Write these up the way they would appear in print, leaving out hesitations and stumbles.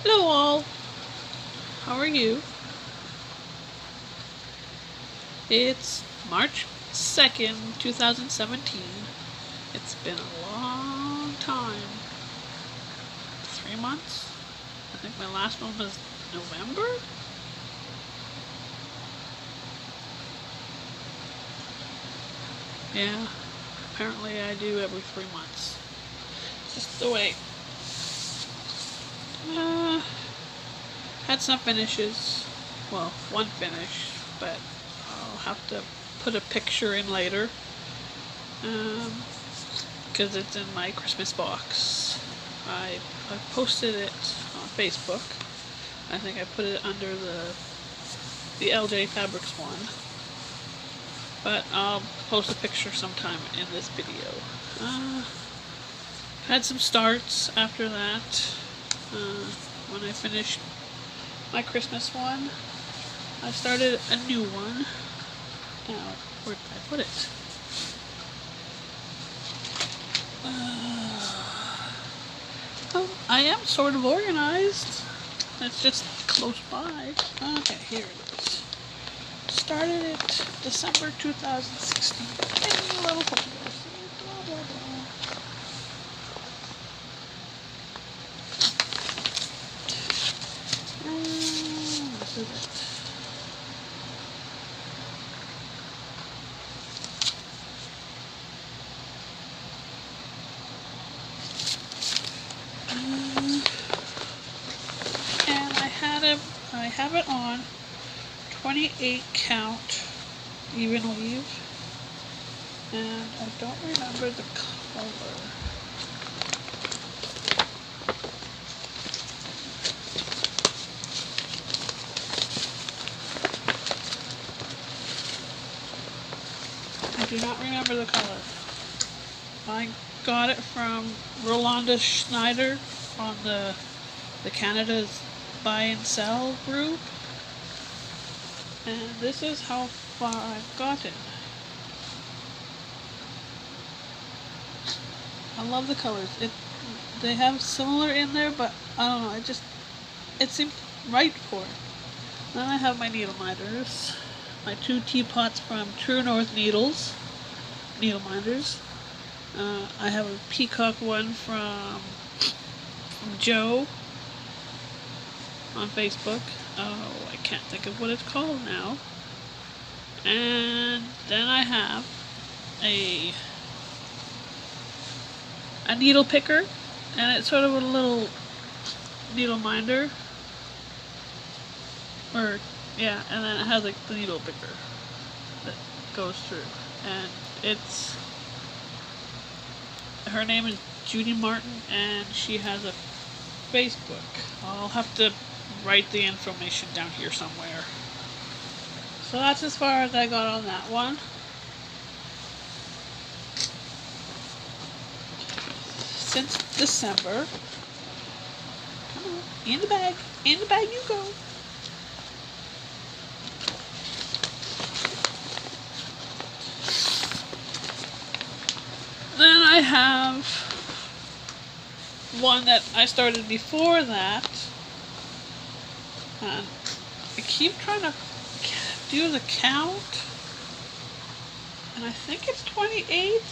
Hello all, how are you? It's March 2nd, 2017. It's been a long time. 3 months? I think my last one was November? Yeah, apparently I do every 3 months. It's just the way. Had some finishes. Well, one finish, but I'll have to put a picture in later. Because it's in my Christmas box. I posted it on Facebook. I think I put it under the LJ Fabrics one. But I'll post a picture sometime in this video. Had some starts after that. When I finished my Christmas one, I started a new one. Now, where did I put it? Oh, I am sort of organized. It's just close by. Okay, here it is. Started it December 2016. Any little photos. Blah, blah, blah. This is it. And I have it on 28 count even weave, and I don't remember the color. I do not remember the color. I got it from Rolanda Schneider on the Canada's Buy and Sell group, and this is how far I've gotten. I love the colors. They have similar in there, but I don't know. It seemed right for it. Then I have my needle minders, my 2 teapots from True North needle minders. I have a peacock one from Joe on Facebook. Oh, I can't think of what it's called now. And then I have a needle picker, and it's sort of a little needle minder. And then it has like the needle picker that goes through, and her name is Judy Martin, and she has a Facebook. I'll have to write the information down here somewhere. So that's as far as I got on that one. Since December. Come on, in the bag you go. Then I have one that I started before that, and I keep trying to do the count, and I think it's 28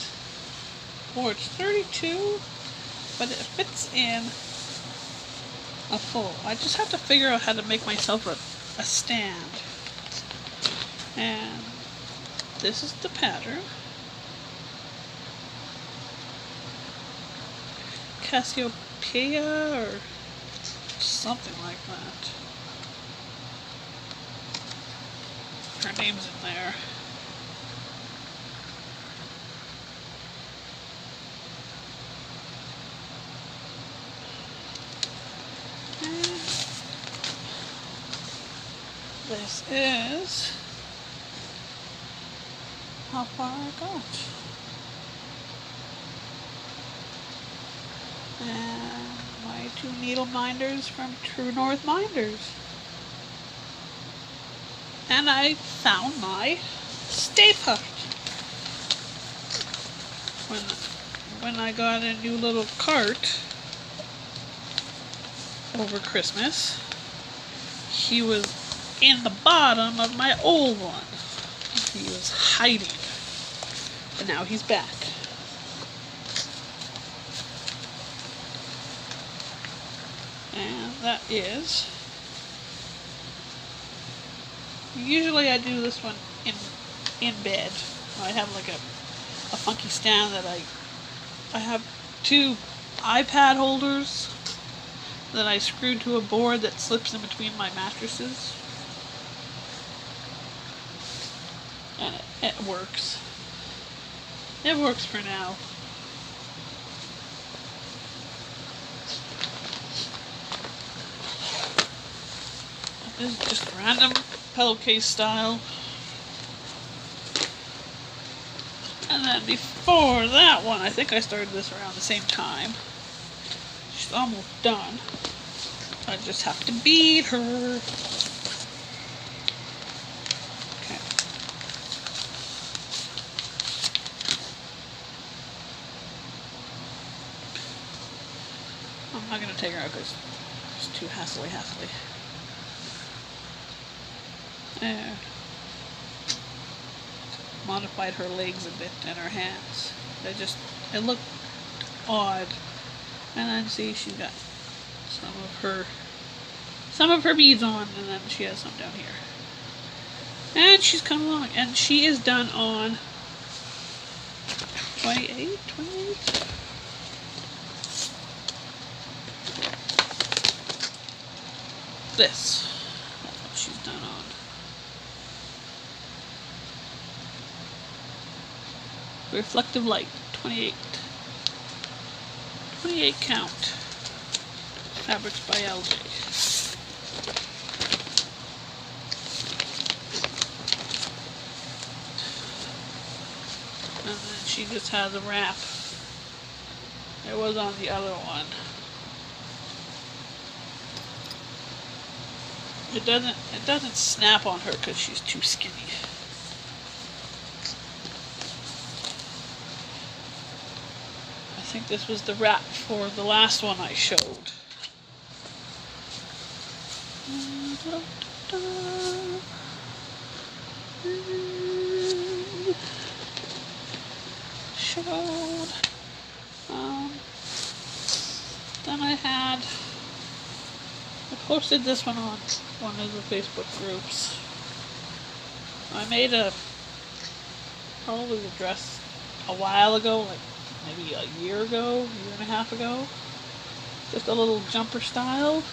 or it's 32, but it fits in a full. I just have to figure out how to make myself a stand. And this is the pattern. Cassiopeia or something like that. Her name's in there. And this is how far I got. And my 2 needle minders from True North Minders. And I found my Stay Puft. When I got a new little cart, over Christmas. He was in the bottom of my old one. He was hiding. But now he's back. And that is... Usually I do this one in bed. I have like a funky stand that I have 2 iPad holders that I screwed to a board that slips in between my mattresses. And it works. It works for now. This is just random pillowcase style. And then before that one, I think I started this around the same time. She's almost done. I just have to beat her. Okay. I'm not going to take her out because it's too hassly. There. Modified her legs a bit and her hands. It looked odd. And then see, she's got some of her beads on, and then she has some down here. And she's come along, and she is done on 28. That's what she's done on. Reflective light, 28 count. Fabrics by LJ. And then she just has a wrap. It was on the other one. It doesn't snap on her because she's too skinny. I think this was the wrap for the last one I showed. Then I posted this one on one of the Facebook groups. I made probably the dress a while ago, like maybe a year and a half ago. Just a little jumper style.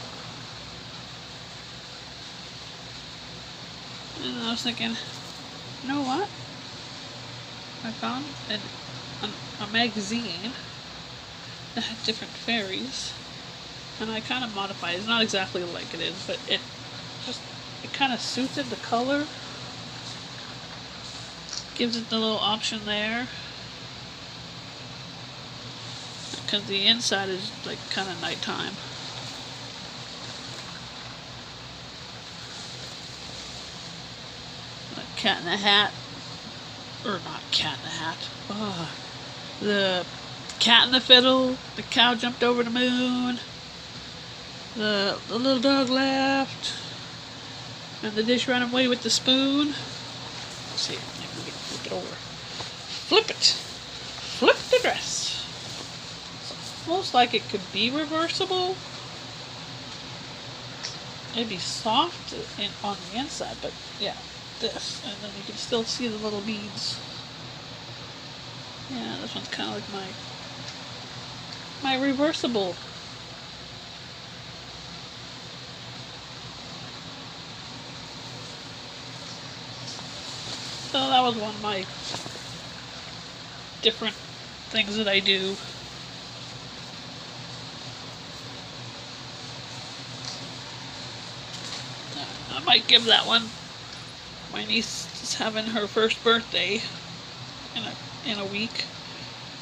And I was thinking, you know what? I found a magazine that had different fairies. And I kind of modified it. It's not exactly like it is, but it kind of suited the color. Gives it the little option there. Because the inside is like kind of nighttime. Like Cat in the Hat. Or not Cat in the Hat. Oh, the Cat in the Fiddle. The cow jumped over the moon. The little dog laughed. And the dish ran away with the spoon. Let's see, maybe we can flip it over. Flip it! Flip the dress! It's almost like it could be reversible. It'd be soft on the inside, but yeah, this. And then you can still see the little beads. Yeah, this one's kind of like my reversible. So that was one of my different things that I do. I might give that one. My niece is having her first birthday in a week,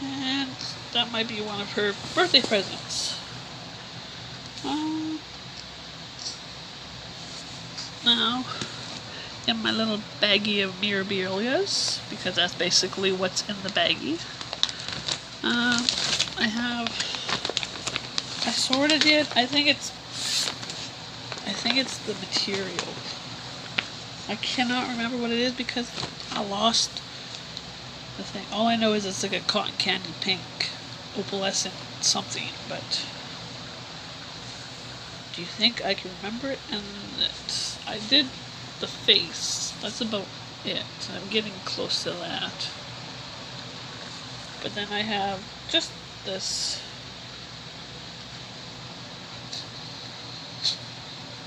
and that might be one of her birthday presents. Now, in my little baggie of mirabilias, because that's basically what's in the baggie. I sorted it. I think it's I think it's the material. I cannot remember what it is because I lost the thing. All I know is it's like a cotton candy pink, opalescent something, but do you think I can remember it? And I did the face. That's about it. I'm getting close to that. But then I have just this.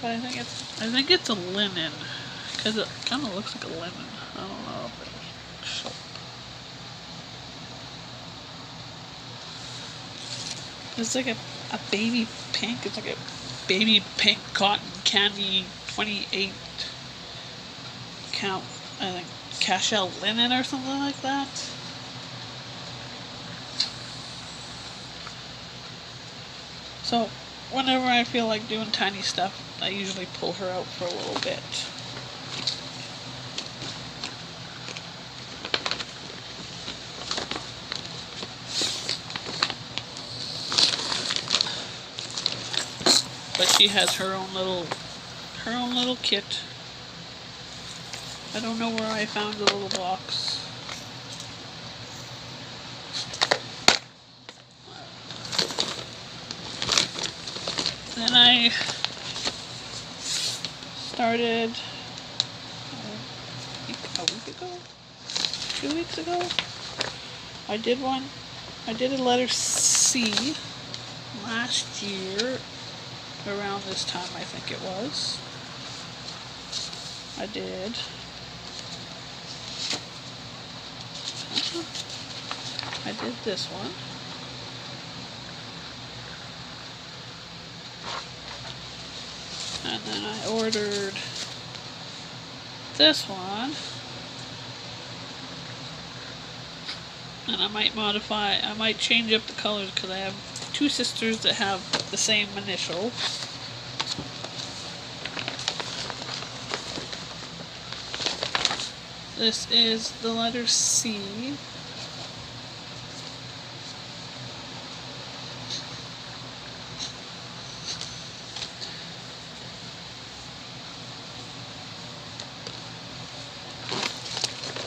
But I think it's a linen because it kind of looks like a lemon. I don't know if it'll show up. It's like a baby pink. It's like a baby pink cotton candy 28 count, I think, cashel linen or something like that. So whenever I feel like doing tiny stuff, I usually pull her out for a little bit. But she has her own little kit. I don't know where I found the little box. Then I started a week ago, 2 weeks ago. I did a letter C last year around this time, I think it was. I did. I did this one. And then I ordered this one. And I might change up the colors because I have two sisters that have the same initial. This is the letter C.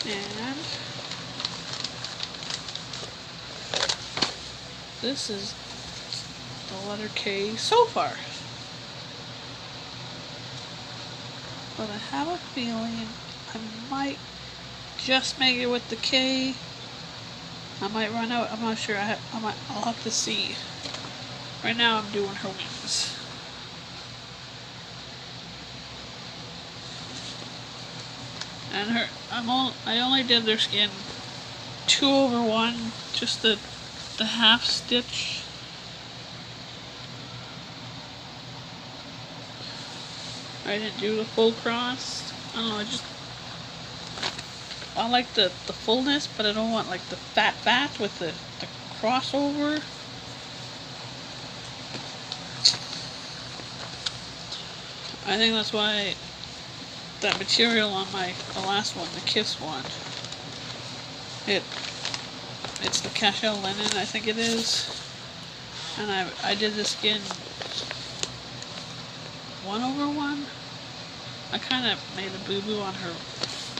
And this is the letter K so far. But I have a feeling I might just make it with the K. I might run out. I'm not sure. I'll have to see. Right now I'm doing her wings. And I only did their skin 2/1, just the half stitch. I didn't do the full cross. I don't know, I like the fullness, but I don't want like the fat with the crossover. I think that's why that material on the last one, the Kiss one, it's the cashel linen, I think it is. And I did the skin 1/1. I kind of made a boo-boo on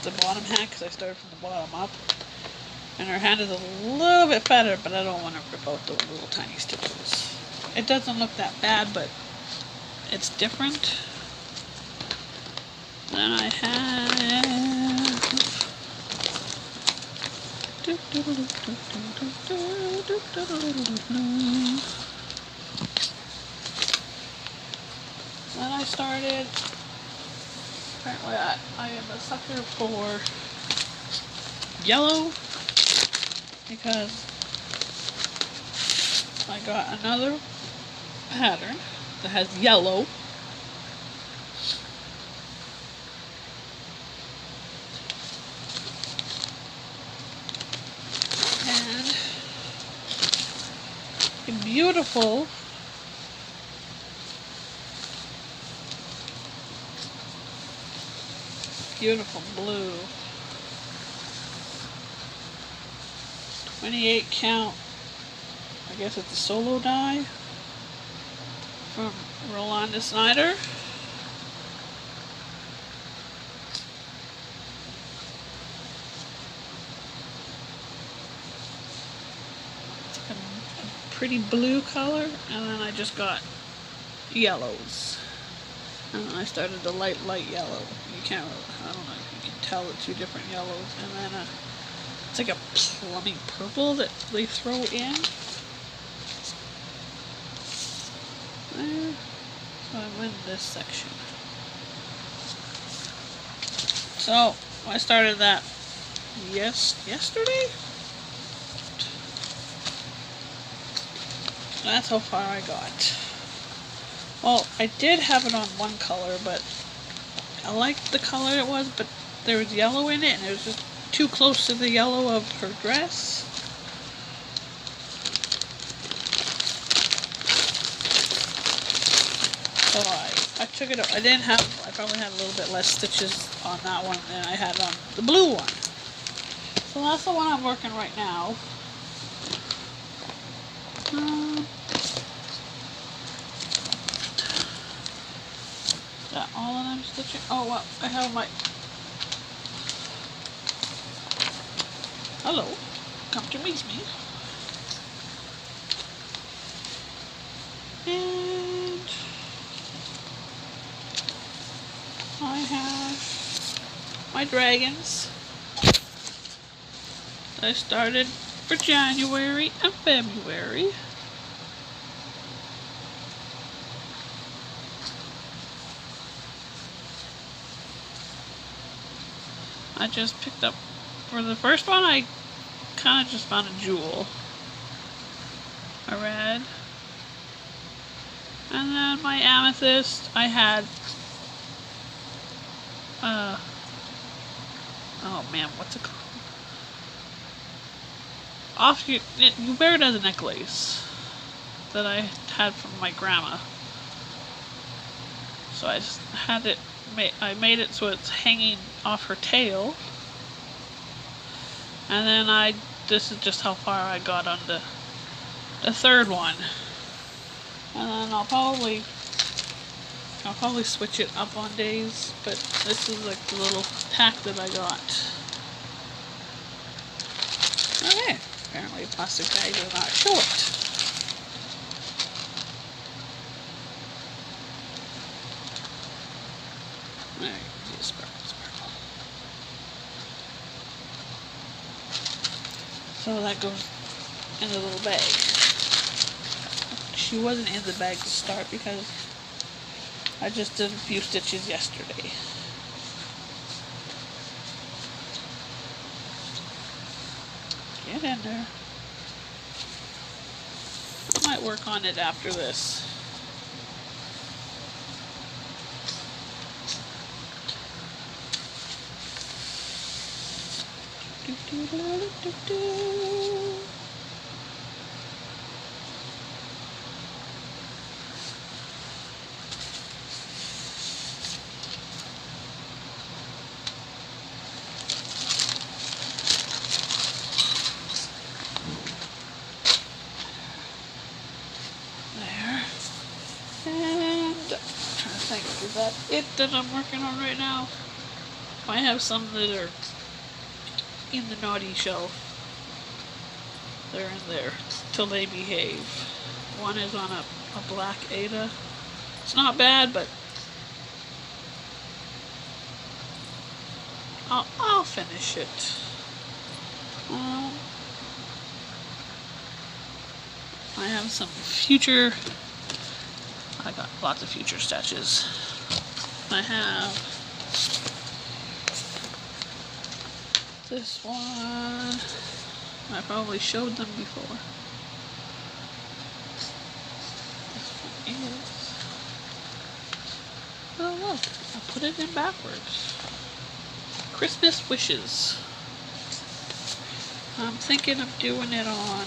the bottom hand because I started from the bottom up. And her hand is a little bit fatter, but I don't want to rip out those little tiny stitches. It doesn't look that bad, but it's different. Then I have then I started, apparently I am a sucker for yellow because I got another pattern that has yellow. Beautiful blue 28 count, I guess it's a solo dye from Rolanda Snyder. pretty blue color, and then I just got yellows. And then I started the light yellow. You can't really, I don't know if you can tell the two different yellows. And then it's like a plummy purple that they throw in. There. So I'm in this section. So I started that yesterday? That's how far I got. Well, I did have it on one color, but I liked the color it was, but there was yellow in it, and it was just too close to the yellow of her dress. So I took it up. I probably had a little bit less stitches on that one than I had on the blue one. So that's the one I'm working right now. Is that all that I'm stitching? Oh, well, I have my... Hello, come to meet me. And I have my dragons. I started for January and February. I just picked up, for the first one I kind of just found a jewel. A red. And then my amethyst, I had, oh man, what's it called? You wear it as a necklace that I had from my grandma. So I just had it, I made it so it's hanging off her tail. And then this is just how far I got on the third one. And then I'll probably switch it up on days, but this is like the little tack that I got. Okay, apparently plastic bags are not short. Alright, sparkle. So that goes in the little bag. She wasn't in the bag to start because I just did a few stitches yesterday. Get in there. I might work on it after this. Is that it that I'm working on right now? I have some that are in the naughty shelf. They're in there till they behave. One is on a black Ada. It's not bad, but I'll finish it. I have some future. I got lots of future stitches. I have this one. I probably showed them before. This one is. Oh look, I put it in backwards. Christmas wishes. I'm thinking of doing it on.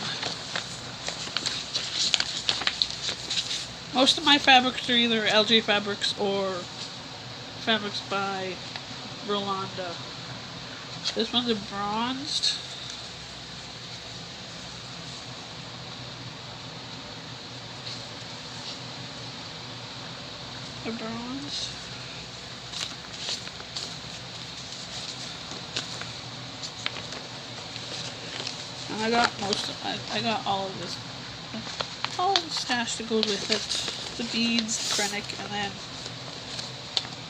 Most of my fabrics are either LJ Fabrics or Fabrics by Rolanda. This one's a bronzed. A bronze. And I got I got all of this all the stash that goes with it. The beads, the krennic, and then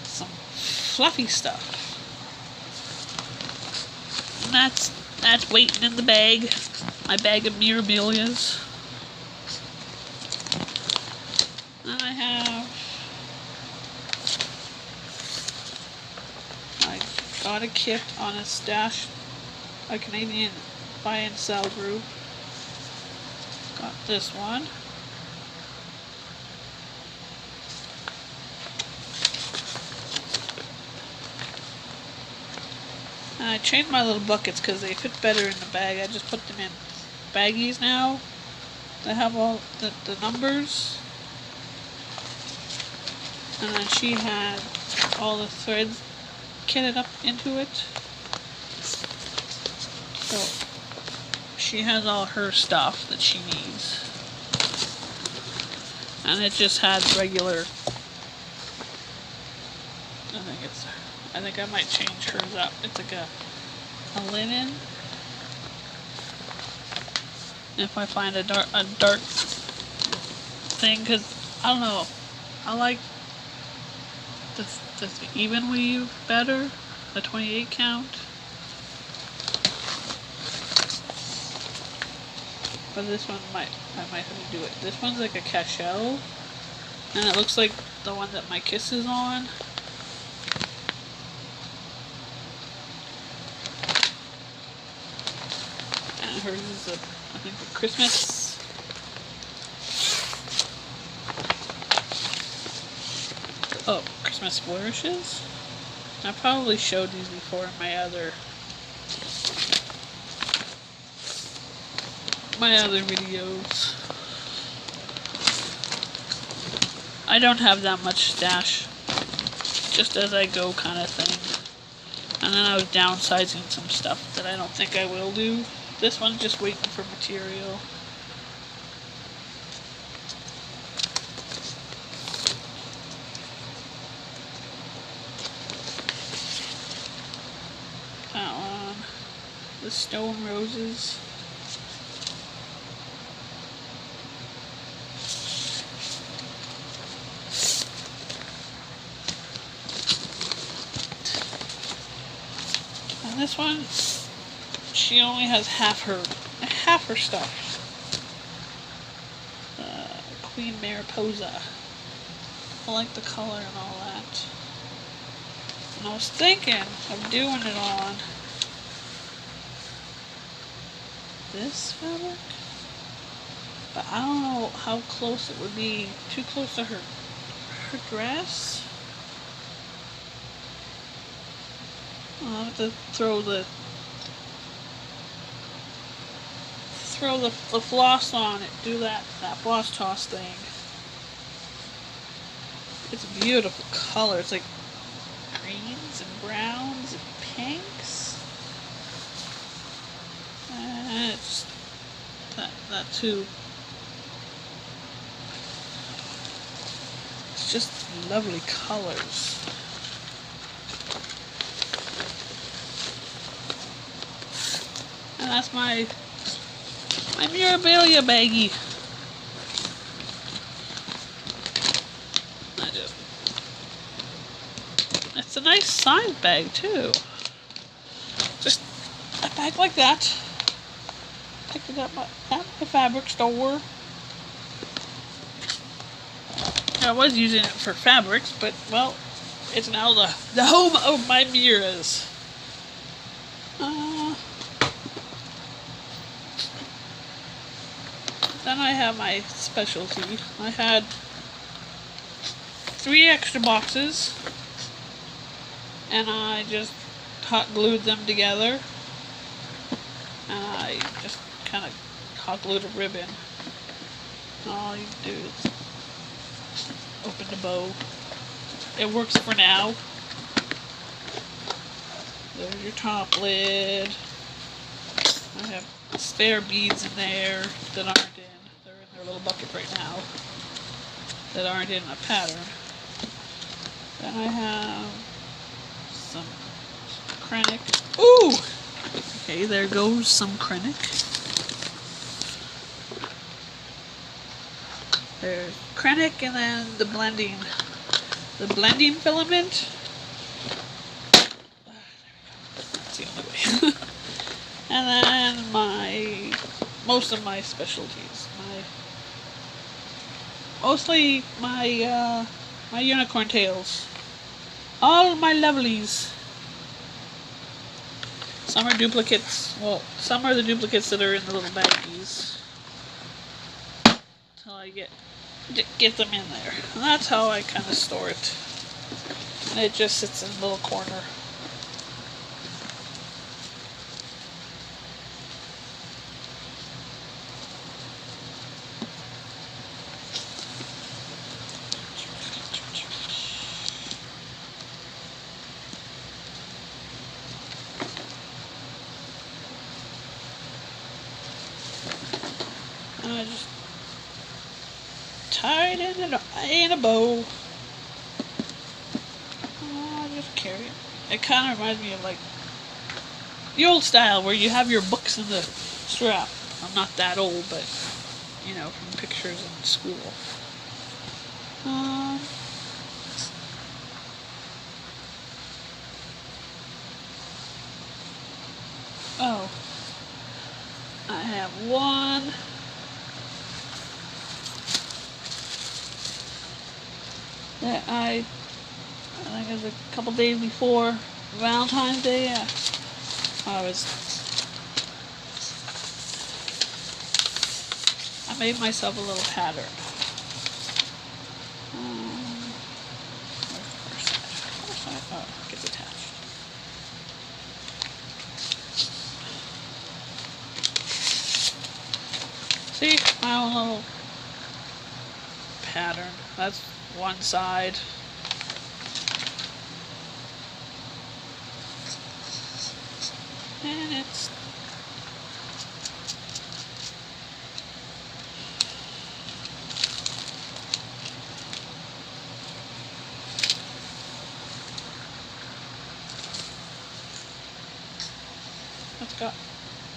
some fluffy stuff. And that's waiting in the bag. My bag of Mirabilias. Then I got a kit on a stash, a Canadian buy and sell group. Got this one. And I changed my little buckets because they fit better in the bag. I just put them in baggies now. They have all the numbers. And then she had all the threads kitted up into it. So she has all her stuff that she needs. And it just has regular, I think I might change hers up. It's like a linen. If I find a dark thing, because I don't know, I like this even weave better, the 28 count. But this one I might have to do it. This one's like a cachel, and it looks like the one that my kiss is on. And hers is I think a Christmas. Oh, Christmas flourishes. I probably showed these before in my other videos. I don't have that much stash, just as I go kind of thing. And then I was downsizing some stuff that I don't think I will do. This one's just waiting for material. That one, the stone roses. And this one, she only has half her stuff. Queen Mariposa. I like the color and all that. And I was thinking of doing it on this fabric, but I don't know how close it would be. Too close to her dress. I'll have to throw the floss on it, do that floss toss thing. It's a beautiful color. It's like greens and browns and pinks. And it's that too. It's just lovely colors. And that's my Mirabilia baggie. It's a nice size bag too. Just a bag like that. Picked it up at the fabric store. I was using it for fabrics, but well, it's now the home of my mirrors. Then I have my specialty. I had 3 extra boxes, and I just hot glued them together. And I just kind of hot glued a ribbon. All you do is open the bow. It works for now. There's your top lid. I have spare beads in there that aren't in. They're in their little bucket right now. That aren't in a pattern. Then I have some krennic. Ooh! Okay, there goes some krennic. There's Krennic, and then the blending filament. That's the only way. And then most of my specialties. Mostly my unicorn tails. All my lovelies. Some are duplicates. Well, some are the duplicates that are in the little baggies. Until I get them in there. And that's how I kind of store it. And it just sits in a little corner. And I just tie it in a bow. I just carry it. It kind of reminds me of like the old style where you have your books in the strap. I'm not that old, but you know, from pictures in school. Oh, I have one. That I think it was a couple days before Valentine's Day. I made myself a little pattern. Where's the first side? Oh, it gets attached. See, my own little pattern. That's one side. And it's got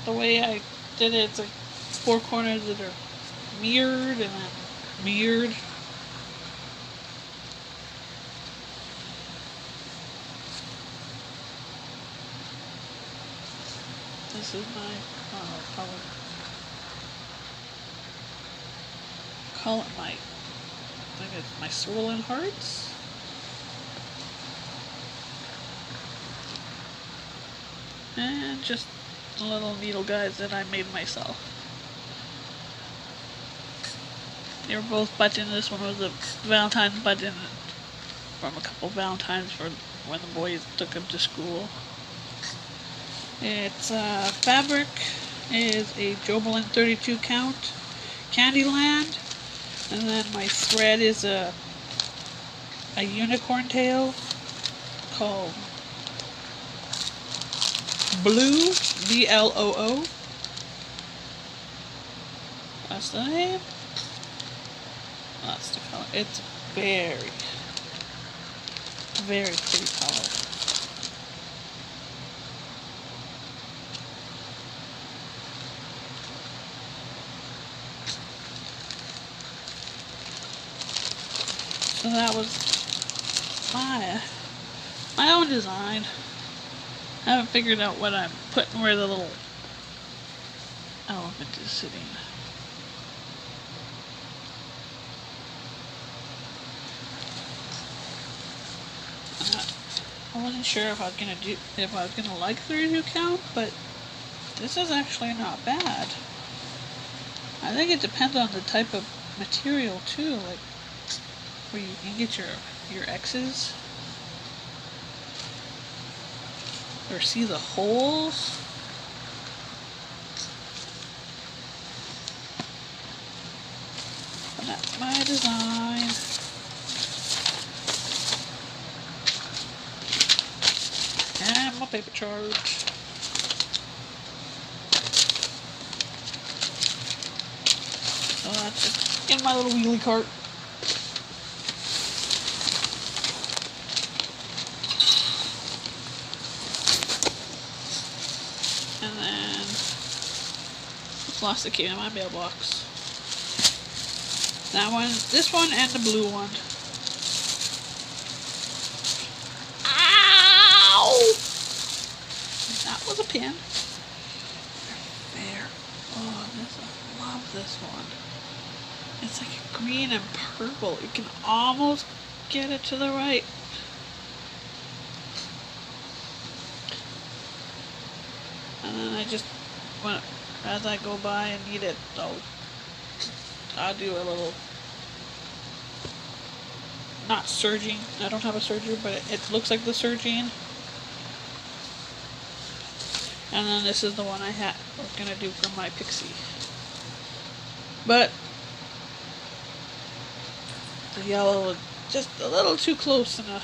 the way I did it. It's like 4 corners that are mirrored and then mirrored. This is my call it my, I think it's my swirling hearts. And just the little needle guides that I made myself. They were both buttoned. This one was a Valentine's button from a couple Valentines for when the boys took them to school. Its fabric is a Joberlin 32 count Candyland, and then my thread is a unicorn tail called Blue, B-L-O-O. That's the name. That's the color. It's very, very pretty color. So that was my own design. I haven't figured out what I'm putting where the little elephant is sitting. I wasn't sure if I was gonna like 32 count, but this is actually not bad. I think it depends on the type of material too, like where you can get your X's or see the holes. And that's my design. And my paper chart. So that's just in my little wheelie cart. And then just lost the key in my mailbox. That one, this one, and the blue one. Ow! That was a pin. There. Oh, I love this one. It's like a green and purple. You can almost get it to the right. And then I just, as I go by and need it, I'll do a little, not serging. I don't have a serger, but it looks like the serging. And then this is the one I was gonna do for my pixie. But the yellow was just a little too close, and I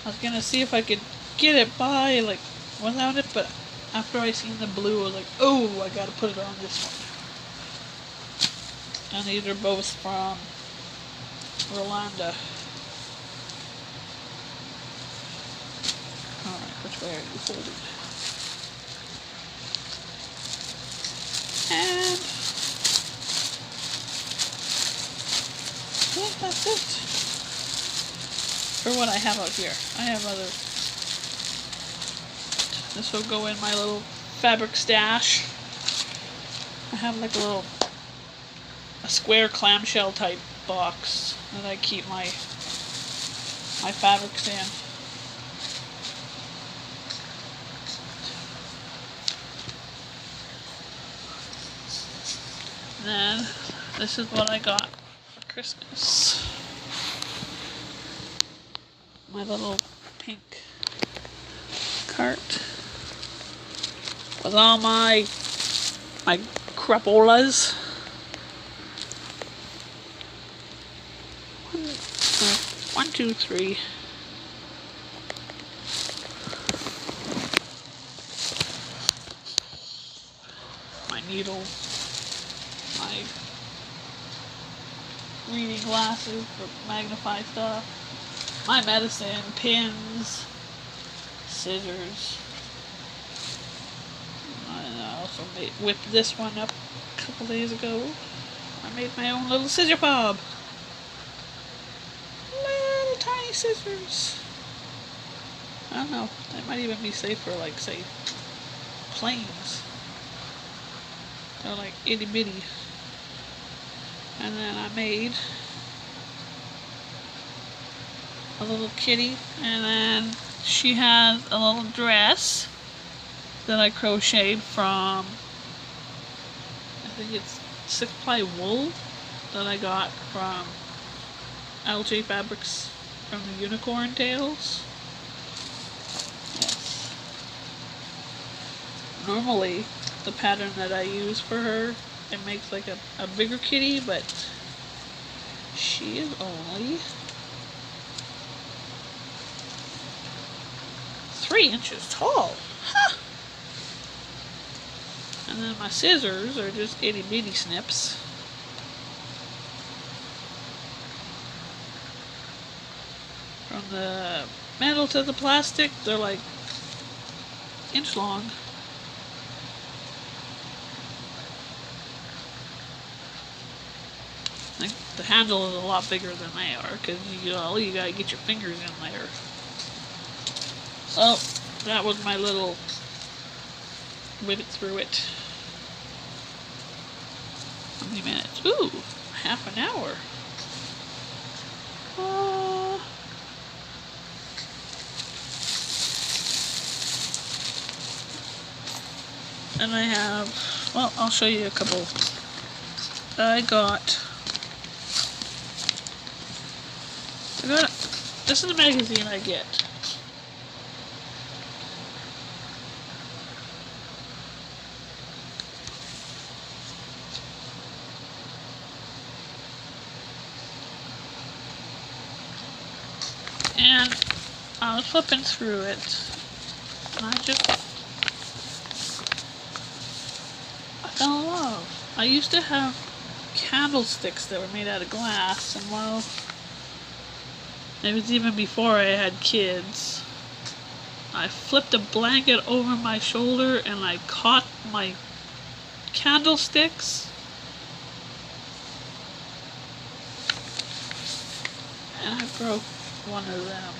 was gonna see if I could get it by like without it, but after I seen the blue, I was like, oh, I gotta put it on this one. And these are both from Rolanda. Alright, which way are you holding? And yeah, that's it for what I have out here. I have other. This will go in my little fabric stash. I have like a square clamshell type box that I keep my fabrics in. And then this is what I got for Christmas. My little pink cart with all my crapolas. 1, 2, 3. My needle, my reading glasses for magnify stuff, my medicine, pins, scissors. I also whipped this one up a couple days ago. I made my own little scissor fob. Little tiny scissors. I don't know. They might even be safe for, like, say, planes. They're like itty bitty. And then I made a little kitty, and then she has a little dress that I crocheted from, I think it's 6-ply wool that I got from LJ Fabrics from the Unicorn Tails. Yes. Normally, the pattern that I use for her, it makes like a bigger kitty, but she is only 3 inches tall. Huh. And then my scissors are just itty bitty snips. From the metal to the plastic, they're like inch long. Like the handle is a lot bigger than they are, because you gotta get your fingers in there. So that was my little whip it through it. How many minutes? Ooh, half an hour. And I have, well, I'll show you a couple. This is a magazine I get. And I was flipping through it, and I fell in love. I used to have candlesticks that were made out of glass, and well, it was even before I had kids. I flipped a blanket over my shoulder and I caught my candlesticks, and I broke one of them.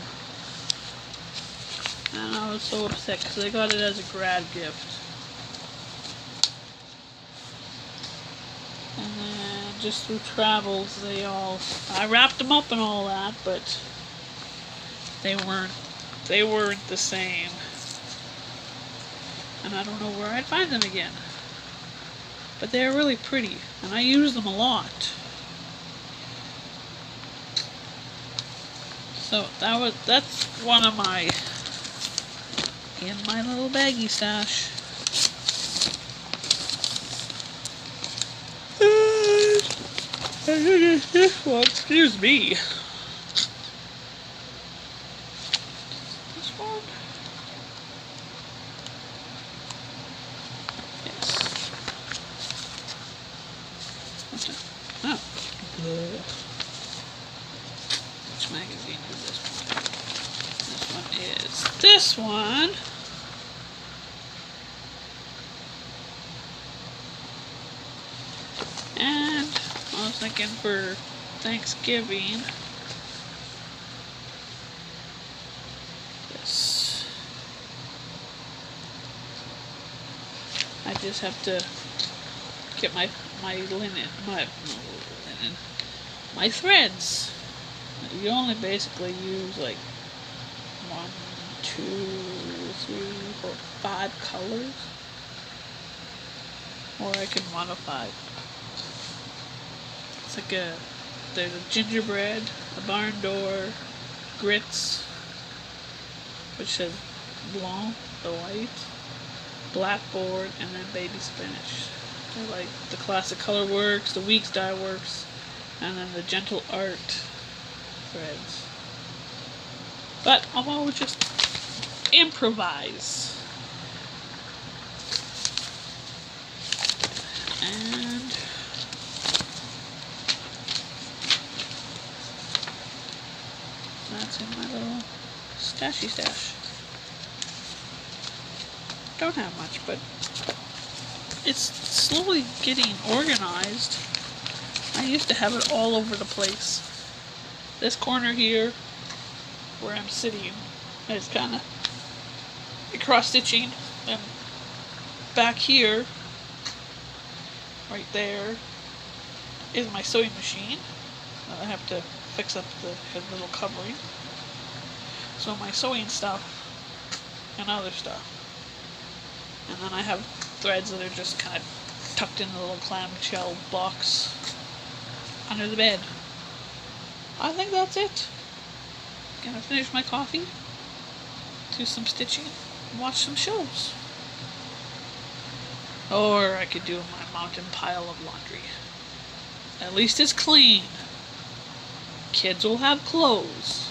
And I was so upset because I got it as a grad gift. And then just through travels, I wrapped them up and all that, but they weren't the same. And I don't know where I'd find them again. But they're really pretty, and I use them a lot. So that's one of my in my little baggie stash. Well, excuse me. This one? Yes. Oh. Which magazine is this one? This one is this one. And I was thinking for Thanksgiving, this. I just have to get my threads. You only basically use like 1, 2, 3, 4, 5 colors, or I can modify. It's like there's a gingerbread, a barn door, grits, which says blanc, the white, blackboard, and then baby spinach. I like the classic color works, the weeks dye works, and then the gentle art threads. But I'll always just improvise. And that's in my little stashy stash. Don't have much, but it's slowly getting organized. I used to have it all over the place. This corner here, where I'm sitting, is kind of cross-stitching, and back here, right there, is my sewing machine. I have to fix up the little covering. So my sewing stuff and other stuff. And then I have threads that are just kind of tucked in the little clamshell box under the bed. I think that's it. Gonna finish my coffee, do some stitching, and watch some shows. Or I could do my mountain pile of laundry. At least it's clean. Kids will have clothes.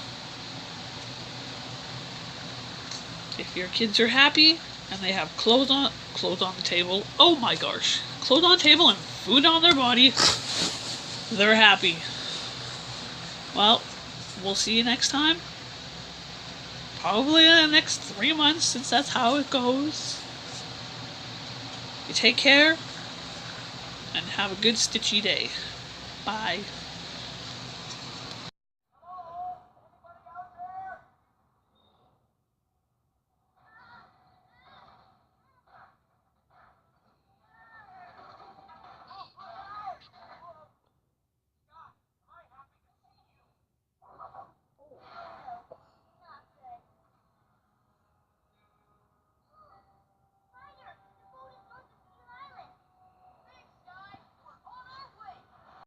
If your kids are happy and they have clothes on the table, oh my gosh, clothes on the table and food on their body, they're happy. Well, we'll see you next time. Probably in the next 3 months, since that's how it goes. You take care and have a good stitchy day. Bye.